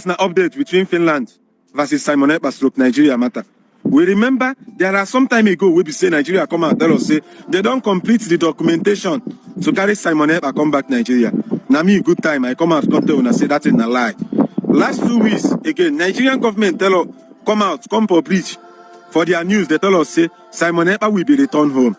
this na update between Finland versus Simon Ekpa stroke Nigeria matter. We remember there are some time ago we be say Nigeria come out tell us say they don't complete the documentation to carry Simon Ekpa come back Nigeria. Now me good time I come out come tell una say that is a lie. Last 2 weeks again Nigerian government tell us come out come publish for their news they tell us say Simon Ekpa will be returned home.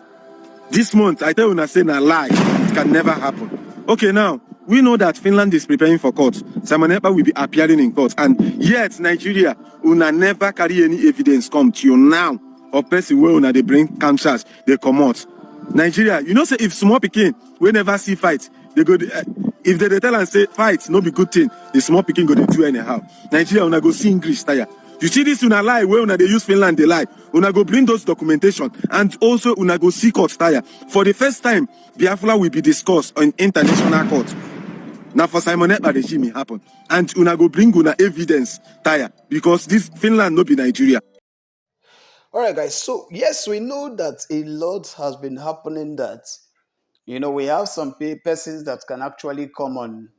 This month I tell una say na lie, it can never happen. Okay, now we know that Finland is preparing for court. Simon Ekpa will be appearing in court, and yet Nigeria una never carry any evidence come till now of person where una they bring cancers they come out. Nigeria, you know say if small pikin we never see fight, they go if they tell and say fight no be good thing, the small pikin go they do anyhow. Nigeria una go see English tire. You see this una lie where una they use Finland they lie. Una go bring those documentation and also una go see court tire. For the first time, Biafra will be discussed on international court. Now for Simon Ekpa regime it happen. And una go bring una evidence tire because this Finland no be Nigeria. All right, guys. So yes, we know that a lot has been happening. That we have some persons that can actually come on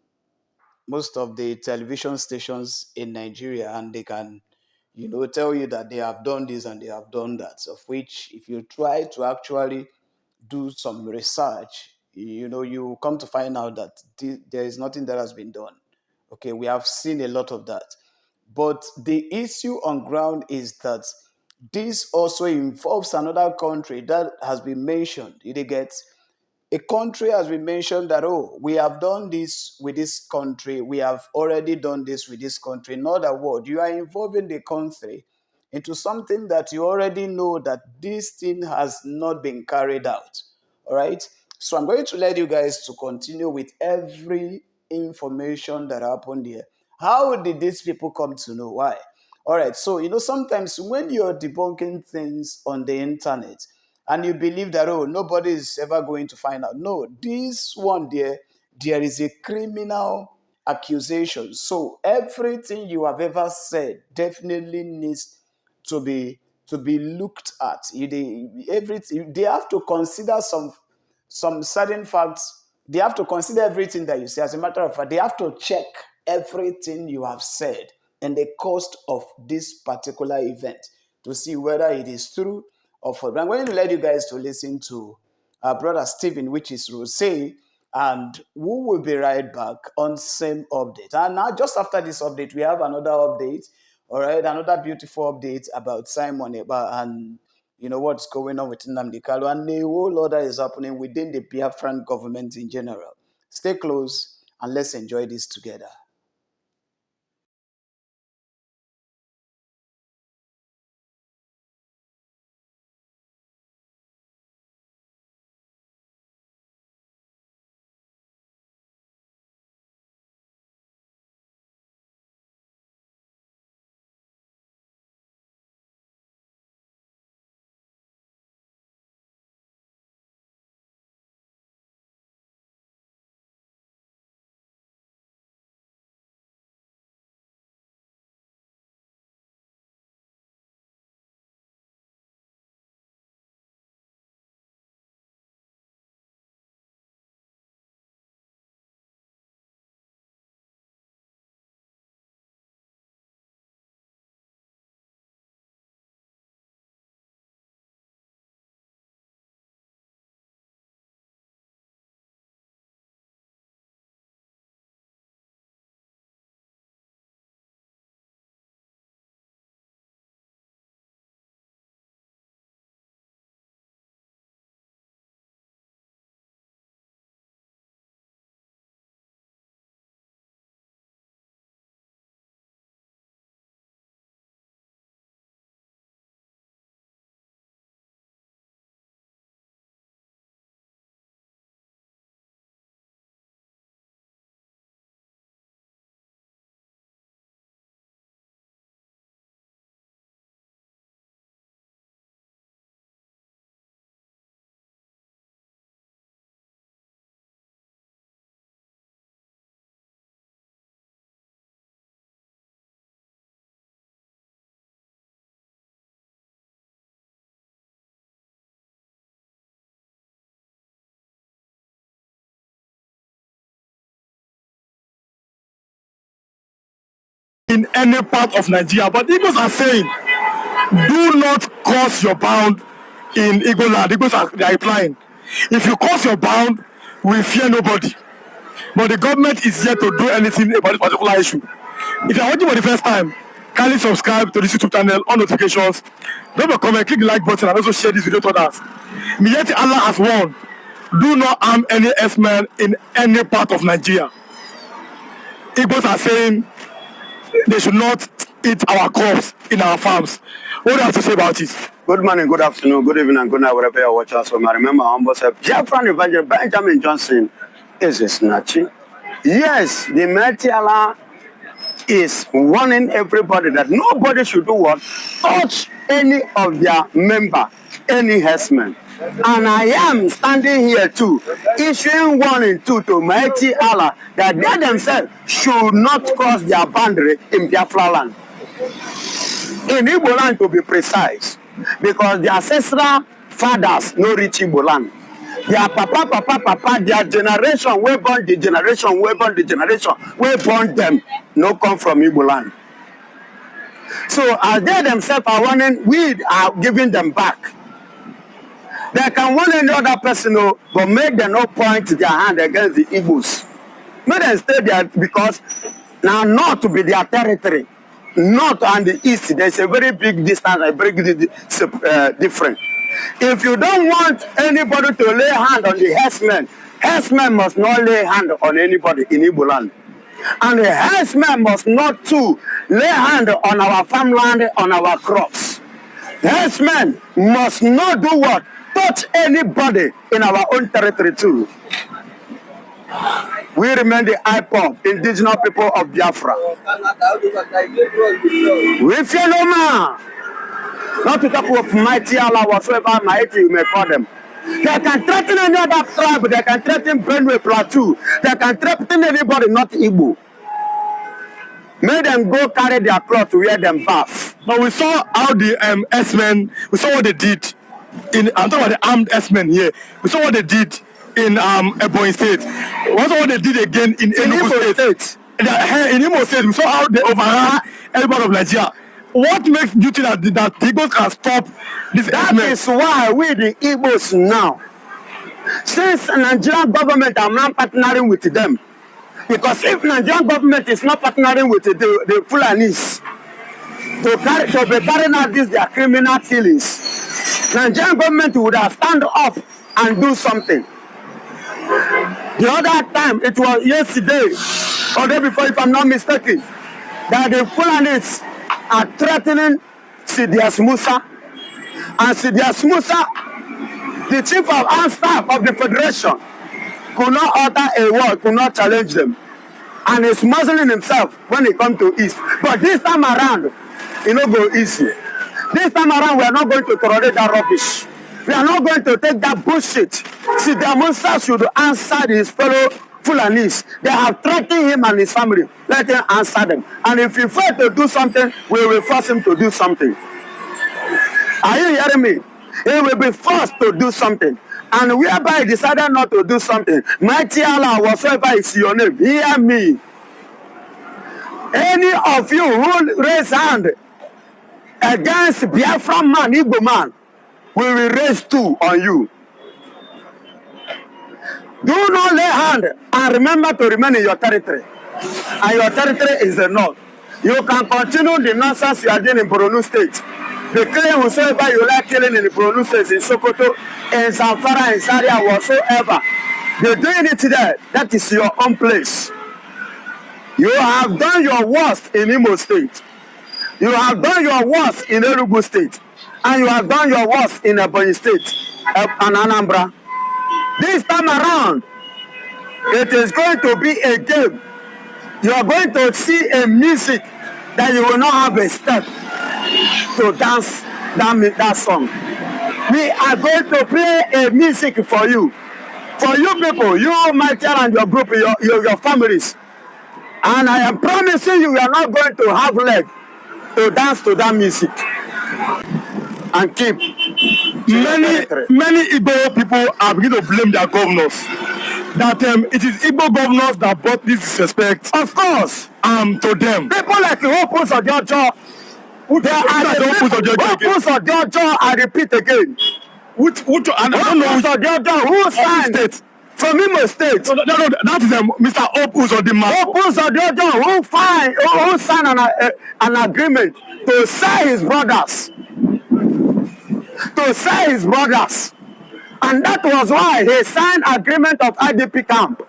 most of the television stations in Nigeria, and they can, tell you that they have done this and they have done that. Of which, if you try to actually do some research, you come to find out that there is nothing that has been done. Okay, we have seen a lot of that. But the issue on ground is that this also involves another country that has been mentioned. You get a country has been mentioned that, oh, we have done this with this country. We have already done this with this country. In other words, you are involving the country into something that you already know that this thing has not been carried out. All right. So I'm going to let you guys to continue with every information that happened here. How did these people come to know? Why? All right. So, sometimes when you're debunking things on the internet and you believe that, oh, nobody is ever going to find out. No, this one there is a criminal accusation. So everything you have ever said definitely needs to be looked at. Everything they have to consider some certain facts. They have to consider everything that you say. As a matter of fact, they have to check everything you have said and the cost of this particular event to see whether it is true or false. I'm going to let you guys to listen to our brother Stephen, which is Rose, and we will be right back on same update. And now, just after this update, we have another update. All right, another beautiful update about Simon Ekpa and what's going on with Nnamdi Kanu, and a whole lot that is happening within the Biafran government in general. Stay close and let's enjoy this together. in any part of Nigeria. But Igbos are saying, do not cross your bound in Igbo land. Igbos are replying, if you cross your bound, we fear nobody. But the government is yet to do anything about this particular issue. If you are watching for the first time, kindly subscribe to this YouTube channel on notifications. Don't forget, comment, click the like button, and also share this video to others. Yet Allah has warned, do not harm any S-man in any part of Nigeria. Igbos are saying they should not eat our crops in our farms. What do you have to say about it? Good morning, good afternoon, good evening, and good night, wherever you're watching us from. I remember my humble self, Jeffrey Evangelist Benjamin Johnson is a snatching. Yes, the mighty Allah is warning everybody that nobody should do what? Touch any of their member, any herdsmen. And I am standing here too, issuing warning to mighty Allah that they themselves should not cross their boundary in Biafra land. In Igbo land, to be precise, because the ancestral fathers no reach Igbo land. Their papa, their generation, we born the generation, we born them, no come from Igbo land. So as they themselves are warning, we are giving them back. They can warn any other person, but make them not point their hand against the Igbos. Make them stay there because now not to be their territory. North and the east, there's a very big distance, a very big difference. If you don't want anybody to lay hand on the herdsmen must not lay hand on anybody in Igbo land. And the herdsmen must not too lay hand on our farmland, on our crops. Herdsmen must not do what? Touch anybody in our own territory too. We remain the IPOB, indigenous people of Biafra. We fear no man. Not to talk of mighty Allah, whatsoever mighty you may call them. They can threaten any other tribe, they can threaten Benue Plateau, they can threaten anybody, not Igbo. Make them go carry their cloth to wear them bath. But we saw how the S-men, we saw what they did. I'm talking about the armed S-men here. We saw what they did in Ebonyi State. We saw what they did again in Enugu State. In Imo State, we saw how they overran every part of Nigeria. What makes you think that the Igbos can stop this? That is why we the Igbos now, since the Nigerian government are not partnering with them, because if Nigerian government is not partnering with the Fulanis to be carrying out their criminal killings, Nigerian government would have stand up and do something. The other time, it was yesterday, or day before, if I'm not mistaken, that the Fulanis are threatening Sidias Musa. And Sidias Musa, the chief of armed staff of the Federation, could not utter a word, could not challenge them. And he's muzzling himself when he comes to East. But this time around, it not go easy. This time around, we are not going to tolerate that rubbish. We are not going to take that bullshit. Sidias Musa should answer his fellow Fulanis. They have threatened him and his family. Let him answer them. And if he fails to do something, we will force him to do something. Are you hearing me? He will be forced to do something. And whereby he decided not to do something, mighty Allah, whatsoever is your name, hear me. Any of you who raise hand against Biafra man, Igbo man, we will raise two on you. Do not lay hand and remember to remain in your territory. And your territory is the north. You can continue the nonsense you are doing in Borno State. The killing whosoever you like killing in the Borno State, in Sokoto, in Zamfara, in Zaria, whatsoever. You're doing it there. That is your own place. You have done your worst in Imo State. You have done your worst in Enugu State. And you have done your worst in Ebonyi State and Anambra. This time around, it is going to be a game. You are going to see a music that you will not have a step to dance that song. We are going to play a music for you. For you people, you, Michael, and your group, your families. And I am promising you, we are not going to have leg to dance to that music. And keep. Many Igbo people are beginning to blame their governors. that it is Igbo governors that brought this disrespect Of course. to them. People like Opus Ojojo, they are the Opus Ojojo, I repeat again. Which and I don't know Opus Ojojo, who signed state. from Imo State. No, that is Mr. Opus or the man. Opus Ojojo, who signed an agreement to sell his brothers. And that was why he signed agreement of IDP camp,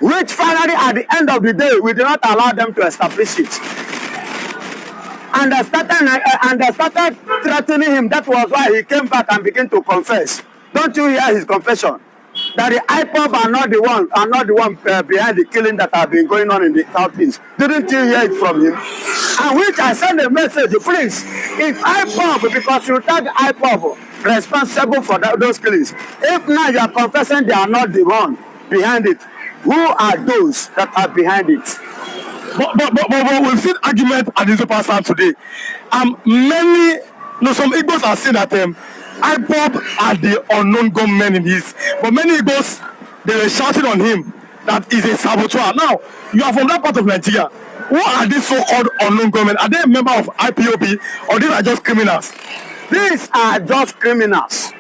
which finally at the end of the day, we did not allow them to establish it. And they started threatening him. That was why he came back and began to confess. Don't you hear his confession? That the IPOB are not the one behind the killing that have been going on in the southeast. Didn't you hear it from him? And which I sent a message, please, if IPOB, because you tag IPOB responsible for those killings, if now you are confessing they are not the one behind it, who are those that are behind it? But we've seen argument at this upper stand today. Some Igbos are saying that IPOB are the unknown gunmen in this. But many Igbos, they were shouting on him that he's a saboteur. Now, you are from that part of Nigeria. Who are these so-called unknown gunmen? Are they a member of IPOB or these are just criminals? These are just criminals.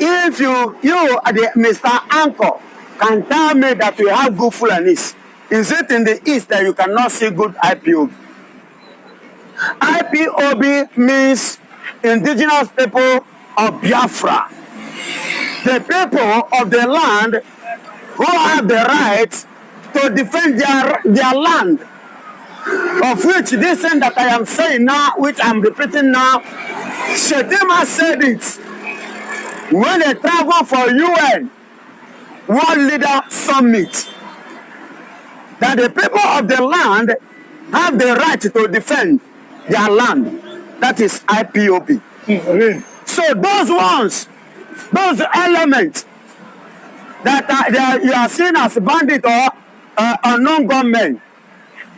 If you the Mr. Anchor, can tell me that we have good Fulanis, is it in the east that you cannot see good IPOB? IPOB means indigenous people of Biafra. The people of the land who have the right to defend their land. Of which this thing that I am saying now, which I'm repeating now, Shetima said it when they travel for UN World Leader Summit, that the people of the land have the right to defend their land. That is IPOB. So those ones, those elements that you are seen as bandit or unknown gunmen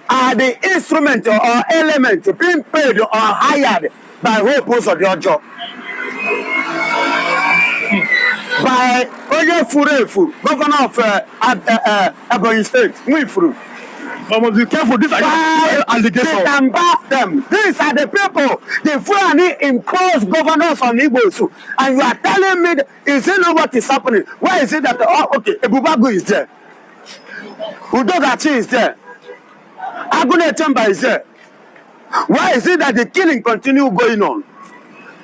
are the instrument or element being paid or hired by Opus Ojojo. By Oye Furefu, governor of Ebonyi State, Mwifuru. But must be careful, these are allegations. They can back them. These are the people, the Fulani imposed governors on Igbos. And you are telling me, is it not what is happening? Why is it that, Ebubagu is there? Udogachi is there? Agune Chamber is there? Why is it that the killing continue going on?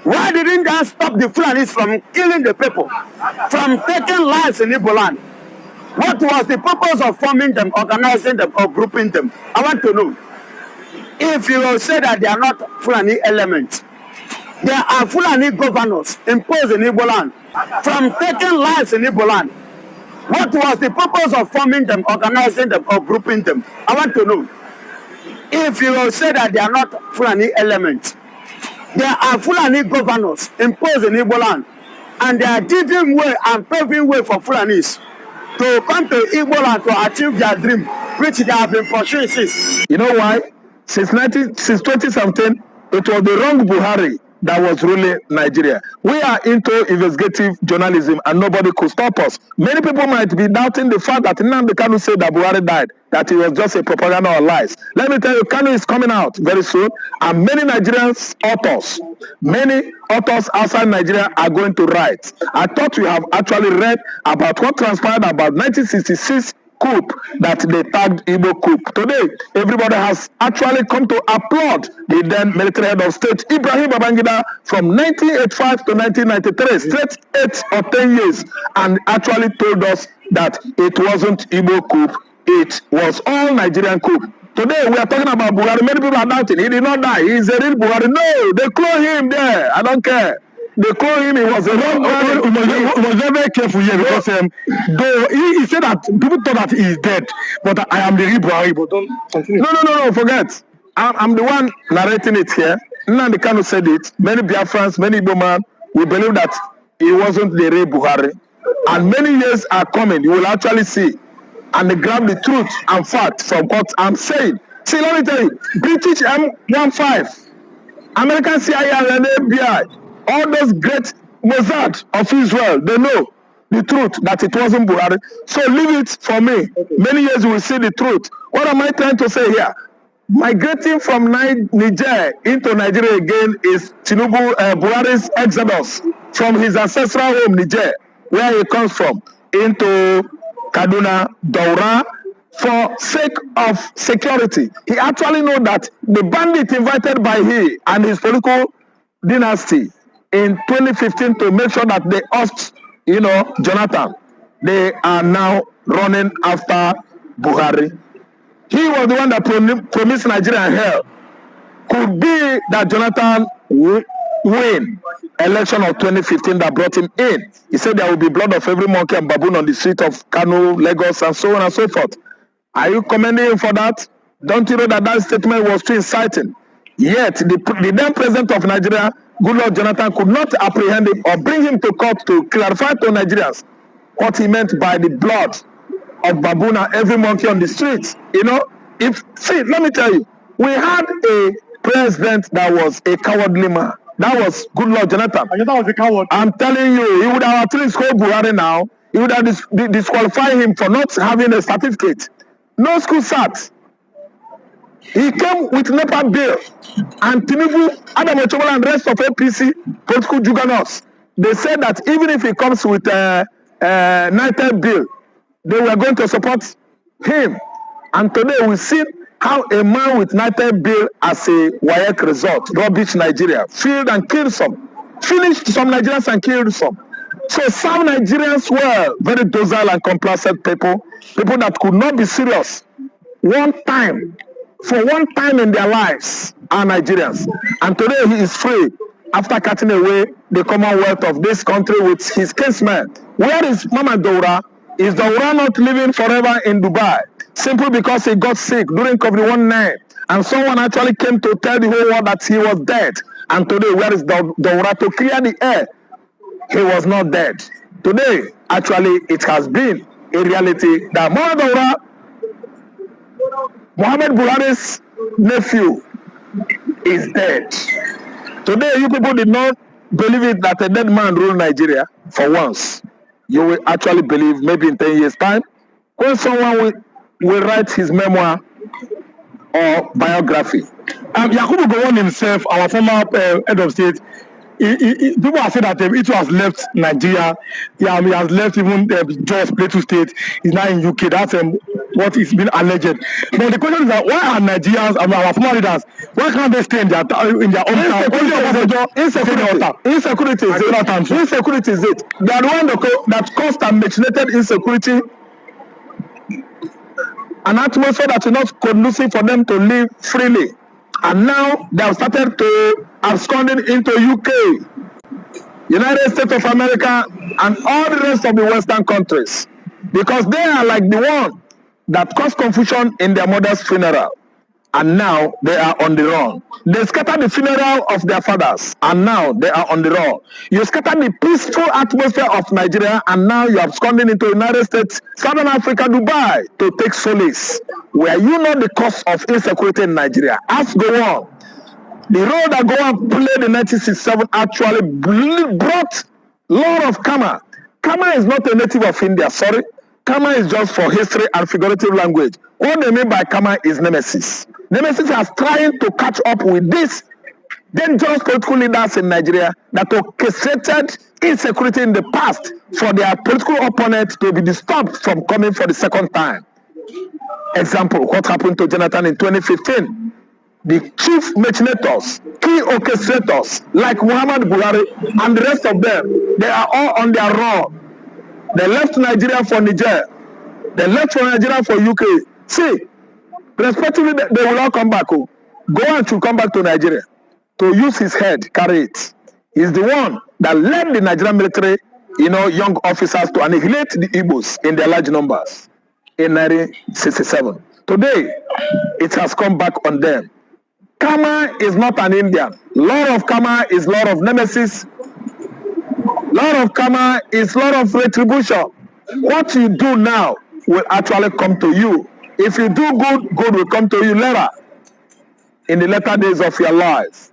Why didn't they stop the Fulanis from killing the people, from taking lives in Igbo land? What was the purpose of forming them, organizing them, or grouping them? I want to know. If you will say that they are not Fulani elements, there are Fulani governors imposed in Igbo land, from taking lives in Igbo land. What was the purpose of forming them, organizing them, or grouping them? I want to know. If you will say that they are not Fulani elements, there are Fulani governors imposed in Igbo land, and they are giving way and paving way for Fulanis to come to Igbo land to achieve their dream, which they have been pursuing since. You know why? Since 2017, it was the wrong Buhari that was ruling Nigeria. We are into investigative journalism and nobody could stop us. Many people might be doubting the fact that Nnamdi Kanu said that Buhari died, that it was just a propaganda or lies. Let me tell you, Kanu is coming out very soon, and many Nigerian authors outside Nigeria are going to write. I thought you have actually read about what transpired about 1966 coup that they tagged Igbo coup. Today, everybody has actually come to applaud the then military head of state, Ibrahim Babangida, from 1985 to 1993, straight 8 or 10 years, and actually told us that it wasn't Igbo coup, it was all Nigerian coup. Today, we are talking about Buhari. Many people are doubting. He did not die. He is a real Buhari. No, they clone him there. I don't care. They call him, he was a wrong guy. We must be very careful here because though he said that people thought that he is dead, but I am the real Buhari. But don't continue. No, forget. I'm the one narrating it here. Nnamdi Kanu said it. Many Biafrans, many Igbo man, we believe that he wasn't the real Buhari. And many years are coming, you will actually see and they grab the truth and fact from what I'm saying. See, let me tell you, British M15, American CIA and FBI, all those great Mossad of Israel, they know the truth that it wasn't Buhari. So leave it for me. Many years we will see the truth. What am I trying to say here? Migrating from Niger into Nigeria again is Tinubu Buhari's exodus from his ancestral home, Niger, where he comes from, into Kaduna, Daura, for sake of security. He actually know that the bandit invited by he and his political dynasty in 2015 to make sure that they oust, Jonathan, they are now running after Buhari. He was the one that promised Nigeria hell. Could be that Jonathan win election of 2015 that brought him in. He said there will be blood of every monkey and baboon on the street of Kano, Lagos, and so on and so forth. Are you commending him for that? Don't you know that statement was too inciting? Yet, the then president of Nigeria, Goodluck Jonathan, could not apprehend him or bring him to court to clarify to Nigerians what he meant by the blood of baboon and every monkey on the streets. Let me tell you, we had a president that was a cowardly man. That was Goodluck Jonathan. And that was a coward. I'm telling you, he would have at least called Buhari now. He would have disqualified him for not having a certificate. No school cert. He came with NEPA bill, and Tinubu, Adam Ochobola, and rest of APC political juggernauts, they said that even if he comes with a NITED bill, they were going to support him. And today we see how a man with NITED bill as a WAEC result, rubbish Nigeria, finished some Nigerians and killed some. So some Nigerians were very docile and complacent people that could not be serious for one time in their lives are Nigerians. And today he is free after cutting away the commonwealth of this country with his kinsmen. Where is Mama Daura? Is Daura not living forever in Dubai? Simply because he got sick during COVID-19 and someone actually came to tell the whole world that he was dead. And today, where is Daura to clear the air? He was not dead. Today, actually, it has been a reality that Mama Daura, Muhammad Buhari's nephew, is dead. Today, you people did not believe it that a dead man ruled Nigeria for once. You will actually believe maybe in 10 years' time when someone will write his memoir or biography. Yakubu Gowon himself, our former head of state, people have said that it has left Nigeria. He has left even Jos Plateau State. He's now in UK. That's what is being alleged. But the question is that why are Nigerians, our former leaders, why can't they stay in their own town? Insecurity is it. They are the one that caused and machinated insecurity, an atmosphere that is not conducive for them to live freely. And now they have started to absconding into UK, United States of America, and all the rest of the Western countries, because they are like the one that caused confusion in their mother's funeral, and now they are on the run. They scattered the funeral of their fathers, and now they are on the run. You scattered the peaceful atmosphere of Nigeria, and now you are absconding into United States, Southern Africa, Dubai, to take solace. Where you know the cause of insecurity in Nigeria. Ask Gowon. The role that Gowon played in 1967 actually brought a lot of karma. Karma is not a native of India, sorry. Karma is just for history and figurative language. What they mean by karma is nemesis. Nemesis is trying to catch up with these dangerous political leaders in Nigeria that orchestrated insecurity in the past for their political opponents to be disturbed from coming for the second time. Example, what happened to Jonathan in 2015? The chief machinators, key orchestrators like Muhammad Buhari and the rest of them, they are all on their run. They left Nigeria for Niger. They left for Nigeria for UK. See, respectively, they will all come back. Gowon should come back to Nigeria to use his head, carry it. He's the one that led the Nigerian military, young officers to annihilate the Igbos in their large numbers in 1967. Today, it has come back on them. Karma is not an Indian. Lord of karma is Lord of nemesis. Lord of karma is Lord of retribution. What you do now will actually come to you. If you do good, good will come to you later. In the later days of your life.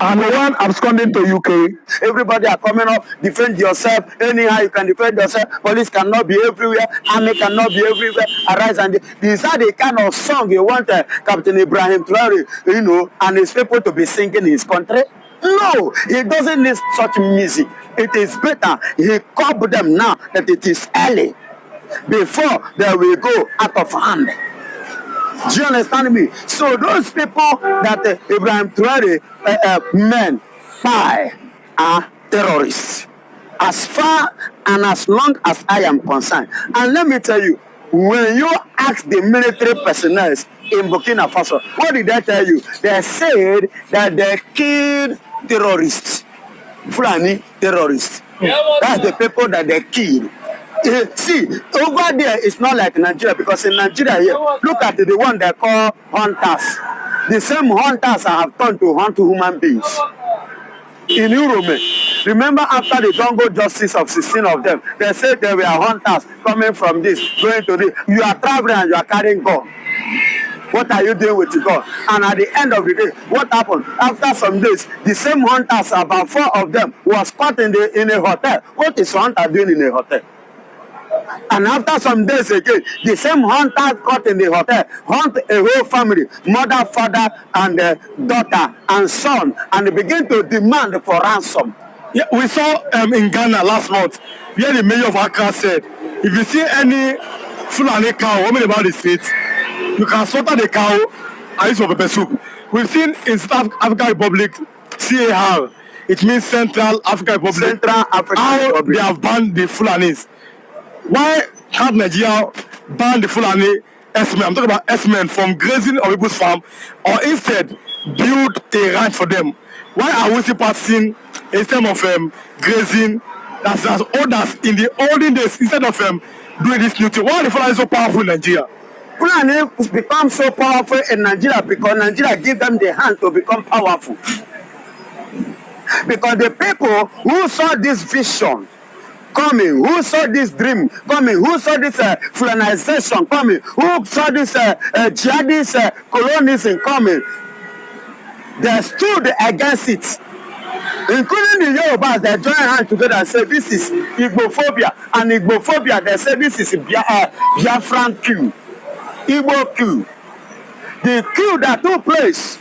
and one absconding to UK. Everybody are coming up, defend yourself. Anyhow, you can defend yourself. Police cannot be everywhere. Army cannot be everywhere. Arise and these are the kind of song you want Captain Ibrahim Traore, and his people to be singing in his country. No, he doesn't need such music. It is better he call them now that it is early before they will go out of hand. Do you understand me? So those people that Ibrahim Traore men by are terrorists. As far and as long as I am concerned. And let me tell you, when you ask the military personnel in Burkina Faso, what did they tell you? They said that they killed terrorists. Fulani terrorists. That's the people that they killed. See, over there it's not like Nigeria, because in Nigeria here, look at the one they call hunters. The same hunters have turned to hunt human beings. In Europe, remember after the jungle justice of 16 of them, they said they were hunters coming from this, going to this. You are traveling and you are carrying gun. What are you doing with the gun? And at the end of the day, what happened? After some days, the same hunters, about 4 of them, was caught in a hotel. What is hunter doing in a hotel? And after some days again, the same hunter caught in the hotel, hunt a whole family, mother, father, and daughter, and son, and they begin to demand for ransom. Yeah, we saw in Ghana last month, where the mayor of Accra said, if you see any Fulani cow roaming about the streets, you can slaughter the cow and use for pepper soup. We've seen in South African Republic, CAR, it means Central African Republic, Central African how Republic. they have banned the Fulanis. Why can't Nigeria ban the Fulani S-men? I'm talking about S-men from grazing on people's farm, or instead build a ranch for them. Why are we still practicing a system of grazing that's as old as in the olden days, instead of doing this new thing? Why are the Fulani so powerful in Nigeria? Fulani become so powerful in Nigeria because Nigeria give them the hand to become powerful. Because the people who saw this vision coming, who saw this dream coming, who saw this Fulanization coming, who saw this jihadist colonialism coming, they stood against it. Including the Yorubas, they join hands together and say this is Igbophobia. And Igbophobia, they say this is Biafran coup. Igbo coup. The coup that took place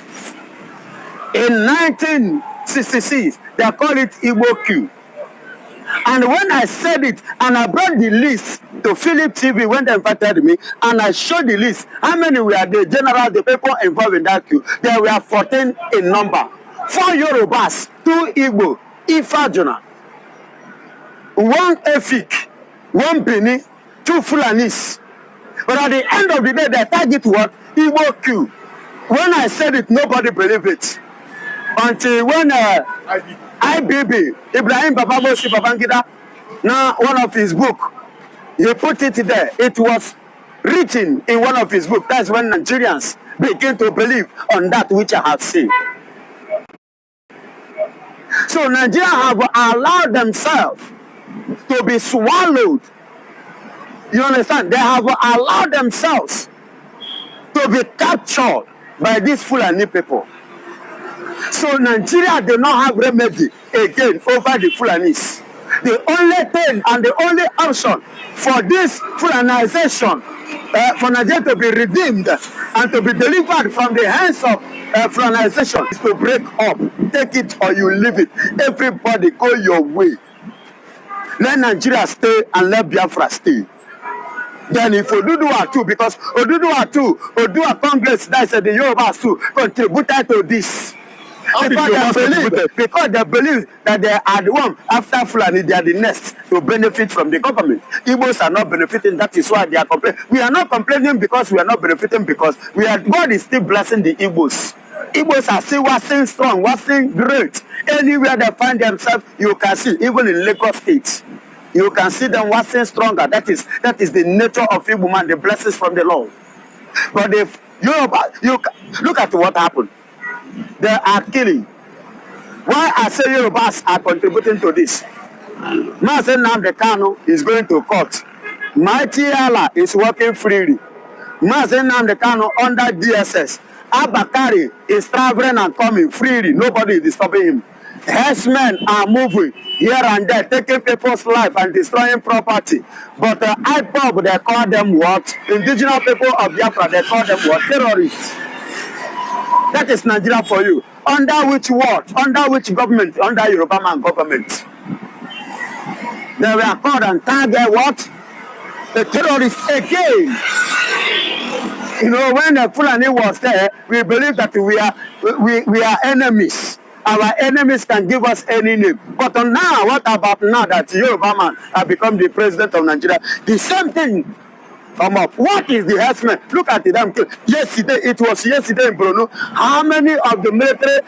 in 1966, they call it Igbo coup. And when I said it, and I brought the list to Philip TV when they invited me, and I showed the list, how many were the general, the people involved in that coup? There were 14 in number. 4 Yorubas, 2 Igbo, Ifajuna, 1 Efik, 1 Bini, 2 Fulanis. But at the end of the day, they target what? Igbo coup. When I said it, nobody believed it. Until when IBB, Ibrahim Bababosi Babangida, now one of his book, he put it there. It was written in one of his books. That's when Nigerians begin to believe on that which I have seen. So Nigeria have allowed themselves to be swallowed. You understand? They have allowed themselves to be captured by these Fulani people. So Nigeria did not have remedy again over the Fulanis. The only thing and the only option for this Fulanization, for Nigeria to be redeemed and to be delivered from the hands of Fulanization, is to break up. Take it or you leave it. Everybody go your way. Let Nigeria stay and let Biafra stay. Then if Oduduwa too, because Oduduwa too, Oduduwa Congress, that's the Yorubas too, contributed to this. Because they believe that they are the one after Fulani, they are the next to benefit from the government. Igbos are not benefiting, that is why they are complaining. We are not complaining because we are not benefiting, because God is still blessing the Igbos. Igbos are still waxing strong, waxing great. Anywhere they find themselves, you can see, even in Lagos State, you can see them waxing stronger. That is the nature of Igbo man, the blessings from the Lord. But if you look at what happened. They are killing. Why I say Yorubas are contributing to this? Mazen Nnamdi Kanu is going to court. Mighty Allah is working freely. Mazen Nnamdi Kanu under DSS Abakari is traveling and coming freely. Nobody is disturbing him. Herdsmen are moving here and there, taking people's life and destroying property. But IPOB, they call them what? Indigenous people of Biafra, they call them what? Terrorists. That is Nigeria for you. Under which what? Under which government? Under Yoruba man government. They were called and target what? The terrorists again. You know, when the Fulani was there, we believe that we are enemies. Our enemies can give us any name. But now, what about now that Yoruba man has become the president of Nigeria? The same thing come up. What is the herdsmen? Look at the damn kill. Yesterday, it was yesterday in Bruno. How many of the military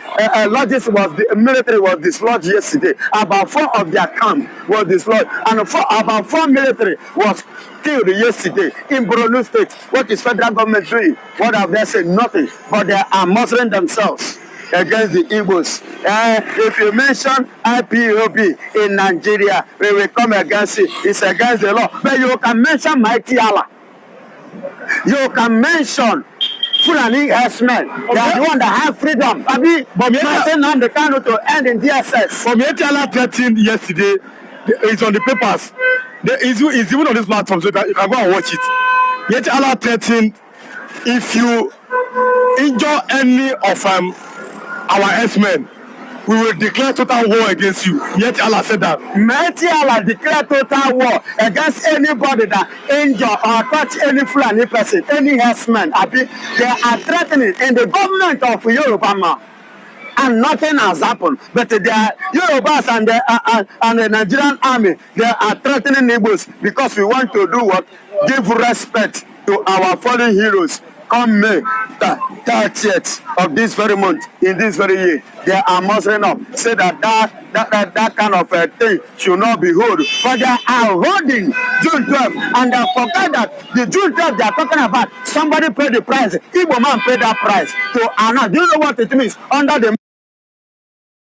lodges was the military was dislodged yesterday? About 4 of their camp was dislodged, and about 4 military was killed yesterday in Borno State. What is federal government doing? What have they said? Nothing. But they are mustering themselves against the Igbos. If you mention IPOB in Nigeria, we will come against it. It's against the law. But you can mention Mighty Allah. You can mention Fulani herdsmen. They are the one that have freedom. But the cannot to end in DSS. From Mighty Allah 13 yesterday, it's on the papers. It's even on this platform, so you can go and watch it. Mighty Allah 13, if you injure any of our herdsmen, we will declare total war against you. Yet Allah said that. Mighty Allah declare total war against anybody that injure or touch any Fulani person, any herdsman. They are threatening in the government of Yoruba man. And nothing has happened. But the Yorubas and the Nigerian army, they are threatening Igbos because we want to do what? Give respect to our fallen heroes. Come May 30th of this very month, in this very year, they are mustering up. Say that kind of thing should not be held. But they are holding June 12th, and they forget that the June 12th they are talking about, somebody paid the price. Igbo man paid that price to announce. Do you know what it means? Under the